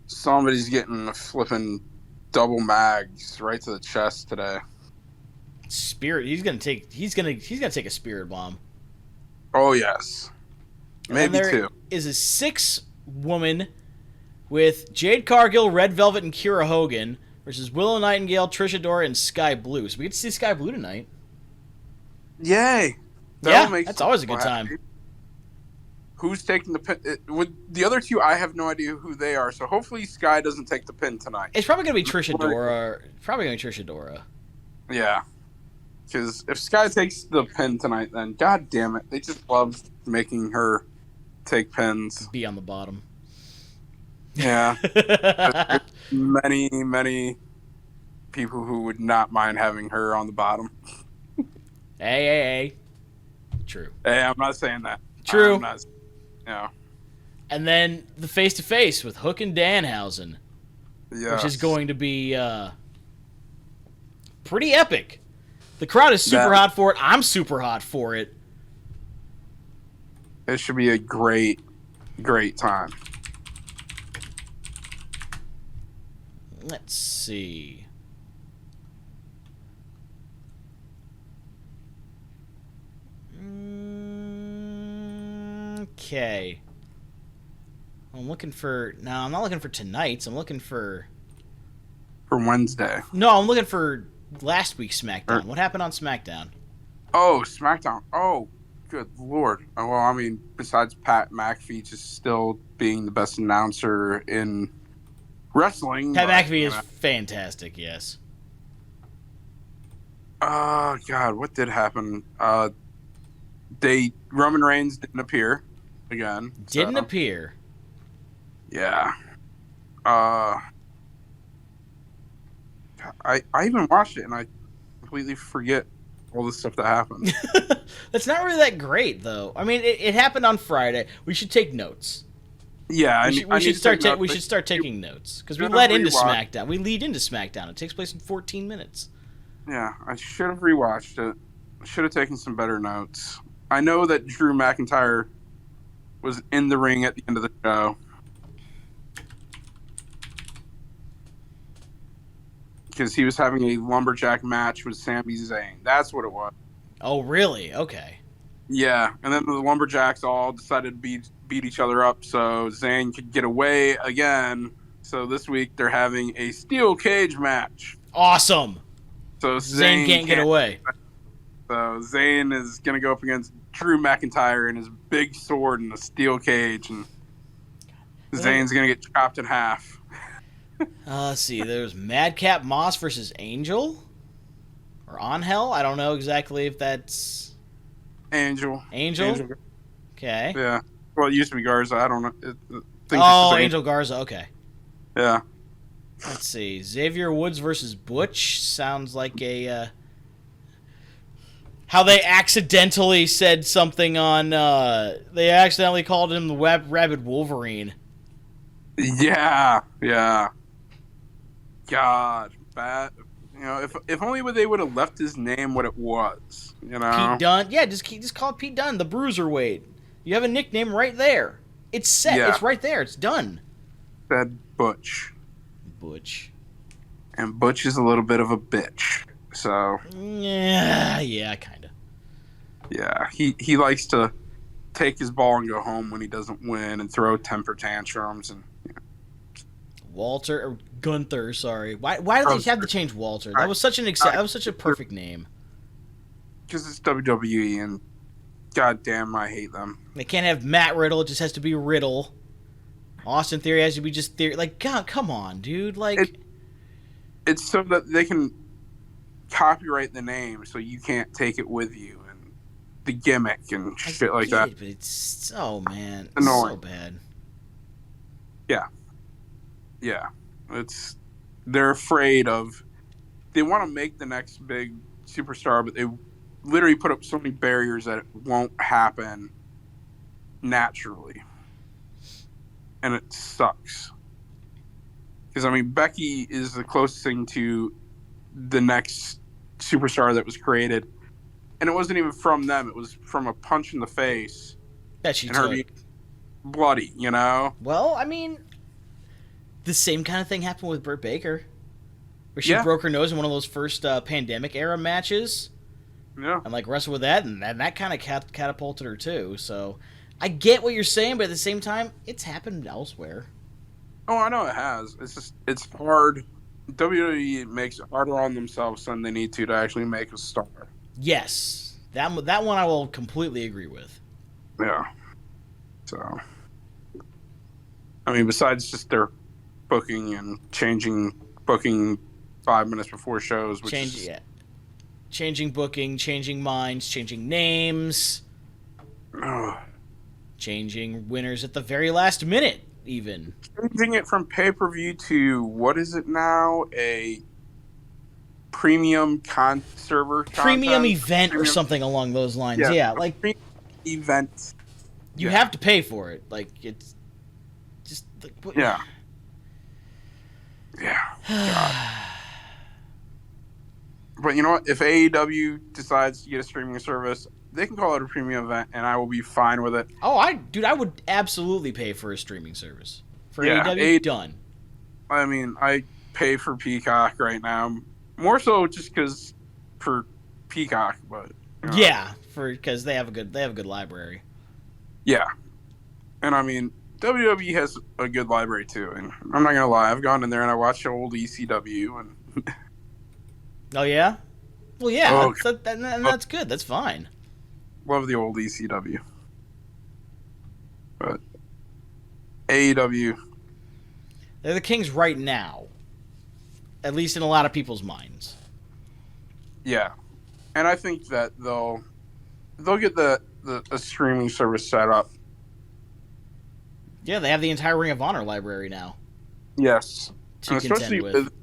B: Somebody's getting a flipping double mags right to the chest today.
A: Spirit. He's gonna take a spirit bomb.
B: Oh yes. Maybe two.
A: Is a 6-woman with Jade Cargill, Red Velvet, and Kiera Hogan versus Willow Nightingale, Trish Adora, and Sky Blue. So we get to see Sky Blue tonight.
B: Yay!
A: That's always a good time.
B: Who's taking the pin? With the other two, I have no idea who they are. So hopefully Sky doesn't take the pin tonight.
A: It's probably going to be Trish Adora.
B: Yeah. Because if Sky takes the pin tonight, then god damn it, they just love making her take pins.
A: Be on the bottom.
B: Yeah. many people who would not mind having her on the bottom.
A: Hey. True.
B: Hey, I'm not saying that.
A: True.
B: Yeah.
A: And then the face-to-face with Hook and Danhausen.
B: Yes.
A: Which is going to be pretty epic. The crowd is super hot for it. I'm super hot for it.
B: It should be a great time.
A: Let's see. Okay. I'm looking for... No, I'm not looking for tonight's. I'm looking for...
B: For Wednesday.
A: No, I'm looking for last week's SmackDown. What happened on SmackDown?
B: Oh, SmackDown. Oh, good Lord. Well, I mean, besides Pat McAfee just still being the best announcer in wrestling.
A: Pat McAfee is fantastic. Yes.
B: God, what did happen? Roman Reigns didn't appear again.
A: Didn't appear.
B: Yeah. I even watched it and I completely forget all the stuff that happened.
A: That's not really that great, though. I mean, it happened on Friday. We should take notes.
B: Yeah,
A: we should start taking notes because we lead into SmackDown. We lead into SmackDown. It takes place in 14 minutes.
B: Yeah, I should have rewatched it. I should have taken some better notes. I know that Drew McIntyre was in the ring at the end of the show. Because he was having a lumberjack match with Sami Zayn. That's what it was.
A: Oh, really? Okay.
B: Yeah, and then the lumberjacks all decided to beat each other up so Zayn could get away again. So this week they're having a steel cage match.
A: Awesome.
B: So
A: Zayn can't get away.
B: So Zayn is going to go up against Drew McIntyre in his big sword in a steel cage, and Zayn's going to get chopped in half.
A: Let's see. There's Madcap Moss versus Angel? Or Angel? I don't know exactly if that's...
B: Angel.
A: Okay.
B: Yeah. Well, it used to be Garza. I don't know.
A: Angel Garza. Okay.
B: Yeah.
A: Let's see. Xavier Woods versus Butch sounds like a... how they accidentally said something on... they accidentally called him the Rabid Wolverine.
B: Yeah. God. Bad. You know, if only they would have left his name what it was. You know?
A: Pete Dunne? Yeah, just call it Pete Dunne, the Bruiserweight. You have a nickname right there. It's set. Yeah. It's right there. It's done.
B: Said Butch. And Butch is a little bit of a bitch. So
A: yeah, kind of.
B: Yeah, he likes to take his ball and go home when he doesn't win and throw temper tantrums and.
A: Gunther, sorry. Why did they have to change Walter? That was such a perfect name.
B: Because it's WWE and goddamn, I hate them.
A: They can't have Matt Riddle. It just has to be Riddle. Austin Theory has to be just Theory. Like, God, come on, dude. Like,
B: it's so that they can copyright the name, so you can't take it with you, and the gimmick and shit like that.
A: But it's so annoying. So bad.
B: Yeah, they're afraid of. They want to make the next big superstar, but they literally put up so many barriers that it won't happen naturally. And it sucks. Because, I mean, Becky is the closest thing to the next superstar that was created. And it wasn't even from them. It was from a punch in the face.
A: That she
B: took.
A: And
B: her being bloody, you know?
A: Well, I mean, the same kind of thing happened with Britt Baker. Where she broke her nose in one of those first pandemic-era matches.
B: Yeah.
A: And, like, wrestled with that. And that kind of catapulted her, too. So... I get what you're saying, but at the same time, it's happened elsewhere.
B: Oh, I know it has. It's hard. WWE makes it harder on themselves than they need to actually make a star.
A: Yes. That one I will completely agree with.
B: Yeah. So, I mean, besides just their booking and changing booking 5 minutes before shows.
A: Changing booking, changing minds, changing names. Changing winners at the very last minute, even.
B: Changing it from pay-per-view to, what is it now? A premium server
A: premium event or something along those lines. Yeah, like
B: event.
A: You have to pay for it. Like, it's just like,
B: yeah. God. But you know what? If AEW decides to get a streaming service, they can call it a premium event, and I will be fine with it.
A: Oh, I would absolutely pay for a streaming service. For AEW, done.
B: I mean, I pay for Peacock right now. More so just because for Peacock, but... You know.
A: Yeah, because they have a good library.
B: Yeah. And I mean, WWE has a good library too, and I'm not going to lie, I've gone in there and I watched old ECW, and...
A: Oh, yeah? Well, yeah, that's good. That's fine.
B: Love the old ECW. But AEW.
A: They're the kings right now. At least in a lot of people's minds.
B: Yeah. And I think that they'll get the streaming service set up.
A: Yeah, they have the entire Ring of Honor library now.
B: Yes.
A: To contend with.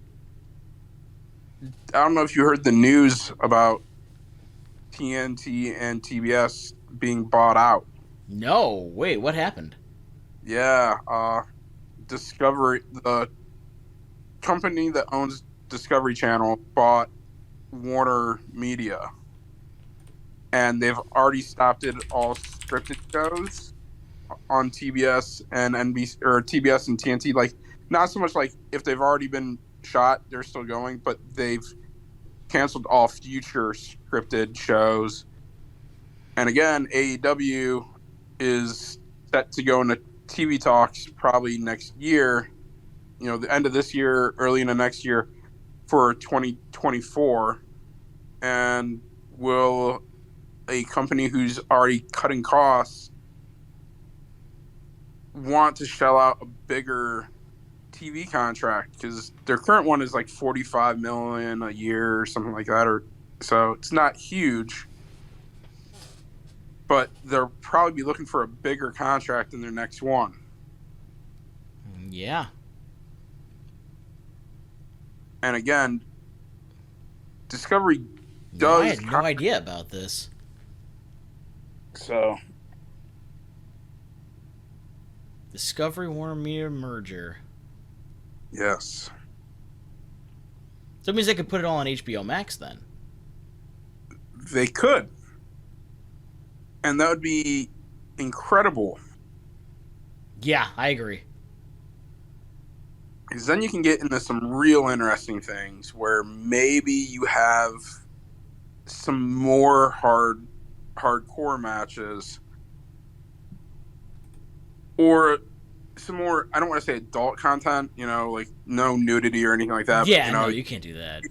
B: I don't know if you heard the news about TNT and TBS being bought out.
A: No. Wait, what happened?
B: Yeah. Discovery, the company that owns Discovery Channel, bought Warner Media. And they've already stopped it all scripted shows on TBS and NBC, or TBS and TNT. Like, not so much like if they've already been shot, they're still going, but they've canceled all future scripted shows. And again, AEW is set to go into TV talks probably next year, the end of this year, early into next year for 2024. And will a company who's already cutting costs want to shell out a bigger TV contract? Because their current one is like $45 million a year or something like that, or so it's not huge, but they'll probably be looking for a bigger contract in their next one.
A: Yeah.
B: And again, Discovery does.
A: I had no idea about this.
B: So,
A: Discovery Warner Media merger.
B: Yes.
A: So it means they could put it all on HBO Max then.
B: They could. And that would be incredible.
A: Yeah, I agree.
B: Because then you can get into some real interesting things where maybe you have some more hardcore matches, or some more, I don't want to say adult content, like no nudity or anything like that.
A: Yeah, but, no, you can't do that.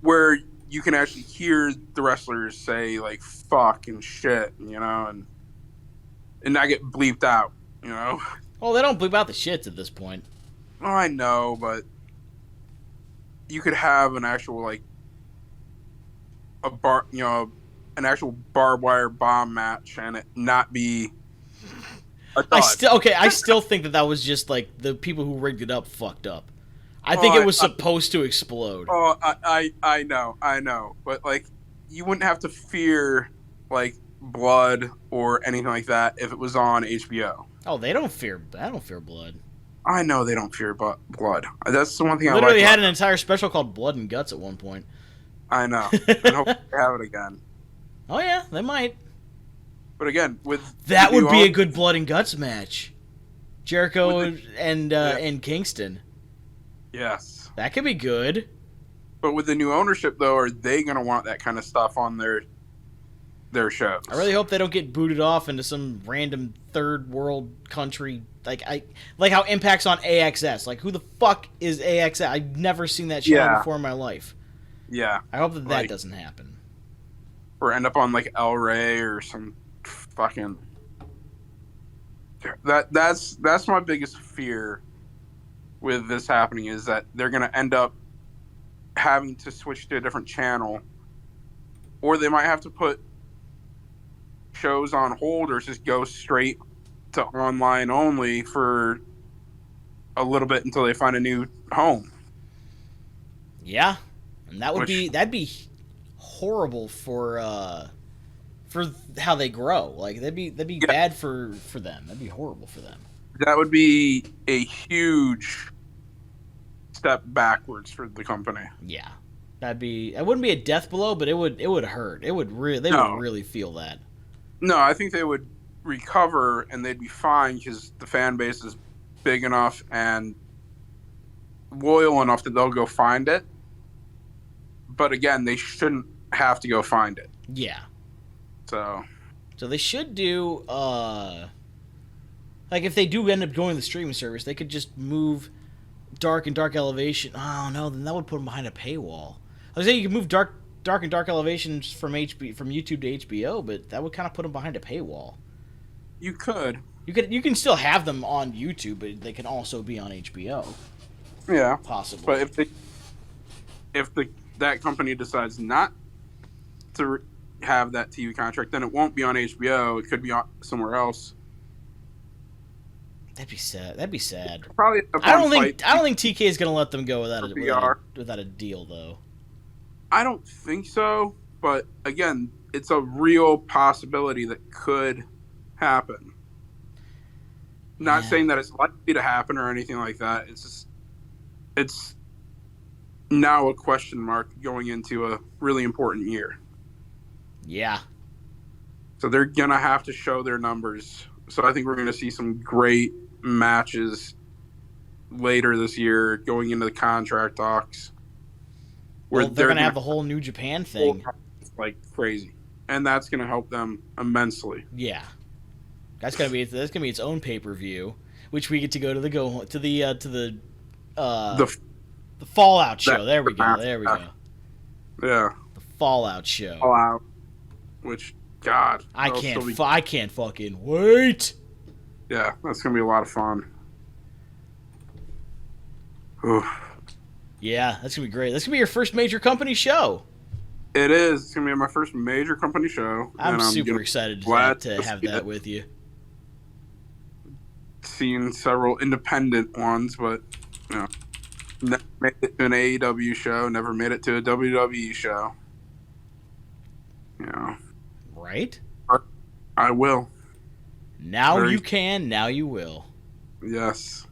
B: Where you can actually hear the wrestlers say like fuck and shit, and not get bleeped out,
A: Well, they don't bleep out the shits at this point.
B: Oh, I know, but you could have an actual like an actual barbed wire bomb match and it not be a thud.
A: I still think that was just like the people who rigged it up fucked up. I think it was supposed to explode.
B: Oh, I know, but like you wouldn't have to fear like blood or anything like that if it was on HBO.
A: Oh, I don't fear blood.
B: I know they don't fear blood. That's the one thing I
A: literally had an entire special called Blood and Guts at one point.
B: I know. I hope they have it again.
A: Oh yeah, they might.
B: But again,
A: that would be a good Blood and Guts match. Jericho and Kingston.
B: Yes.
A: That could be good.
B: But with the new ownership, though, are they going to want that kind of stuff on their shows?
A: I really hope they don't get booted off into some random third world country. Like how Impact's on AXS. Like, who the fuck is AXS? I've never seen that channel before in my life.
B: Yeah.
A: I hope that doesn't happen.
B: Or end up on, like, El Rey or some fucking... That's my biggest fear with this happening, is that they're going to end up having to switch to a different channel. Or they might have to put shows on hold or just go straight to online only for a little bit until they find a new home.
A: Yeah, and that'd be horrible for how they grow. Like that'd be bad for them. That'd be horrible for them.
B: That would be a huge step backwards for the company.
A: Yeah, it wouldn't be a death blow, but it would hurt. They would really feel that.
B: No, I think they would recover and they'd be fine because the fan base is big enough and loyal enough that they'll go find it. But again, they shouldn't have to go find it.
A: Yeah.
B: So
A: they should do like if they do end up going to the streaming service, they could just move Dark and Dark Elevation. Oh no, then that would put them behind a paywall. I was saying you could move Dark and Dark Elevations from YouTube to HBO, but that would kind of put them behind a paywall.
B: You could.
A: You can still have them on YouTube, but they can also be on HBO.
B: Yeah,
A: possibly.
B: But if that company decides not to have that TV contract, then it won't be on HBO. It could be on somewhere else.
A: That'd be sad.
B: Probably.
A: I don't think TK is gonna let them go without a deal, though.
B: I don't think so. But again, it's a real possibility that could happen. Not saying that it's likely to happen or anything like that. It's now a question mark going into a really important year.
A: Yeah.
B: So they're going to have to show their numbers. So I think we're going to see some great matches later this year going into the contract talks.
A: Where they're going to have the whole New Japan thing.
B: Like crazy. And that's going to help them immensely.
A: Yeah. That's gonna be its own pay-per-view, which we get to go to the Fallout show. There we go.
B: Yeah.
A: The Fallout show.
B: Fallout. Which, God,
A: I can't fucking wait.
B: Yeah, that's gonna be a lot of fun. Oof.
A: Yeah, that's gonna be great. That's gonna be your first major company show.
B: It is. It's gonna be my first major company show.
A: I'm super excited to have that with you.
B: Seen several independent ones, but never made it to an AEW show. Never made it to a WWE show.
A: Right?
B: I will.
A: Now you can. Now you will.
B: Yes.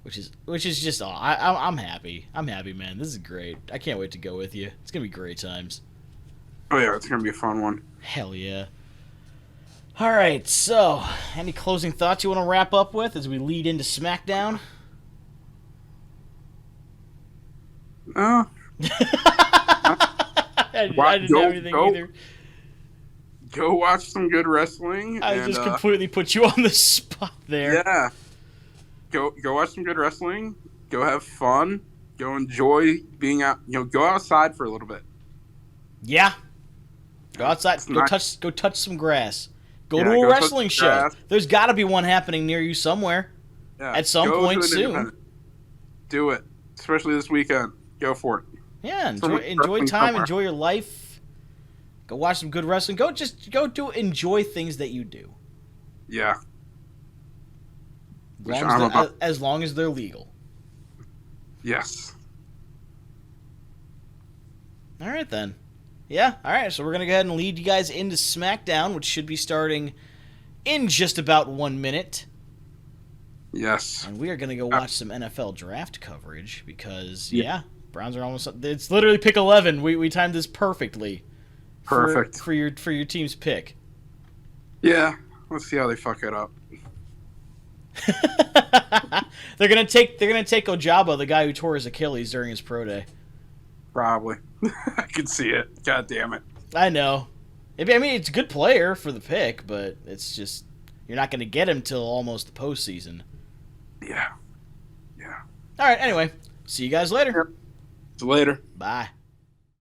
A: Which is just I'm happy. I'm happy, man. This is great. I can't wait to go with you. It's gonna be great times.
B: Oh yeah, it's gonna be a fun one.
A: Hell yeah. All right, so any closing thoughts you want to wrap up with as we lead into SmackDown?
B: I
A: didn't have anything either.
B: Go watch some good wrestling.
A: I just completely put you on the spot there.
B: Yeah. Go watch some good wrestling. Go have fun. Go enjoy being out. Go outside for a little bit.
A: Yeah. Go outside. Go touch some grass. Go to a wrestling show. There's got to be one happening near you somewhere.
B: Yeah.
A: At some point soon.
B: Do it, especially this weekend. Go for it.
A: Yeah, enjoy time. Enjoy your life. Go watch some good wrestling. Enjoy things that you do.
B: Yeah.
A: As long as they're legal.
B: Yes.
A: All right, then. Yeah, all right. So we're going to go ahead and lead you guys into SmackDown, which should be starting in just about 1 minute.
B: Yes.
A: And we are going to go watch some NFL draft coverage because, Browns are almost... It's literally pick 11. We timed this perfectly.
B: Perfect.
A: For your team's pick.
B: Yeah. Let's see how they fuck it up.
A: They're gonna take Ojabo, the guy who tore his Achilles during his pro day.
B: Probably. I can see it. God damn it.
A: I know. I mean, it's a good player for the pick, but it's just you're not gonna get him till almost the postseason.
B: Yeah. Yeah.
A: All right. Anyway, see you guys later.
B: See you later.
A: Bye.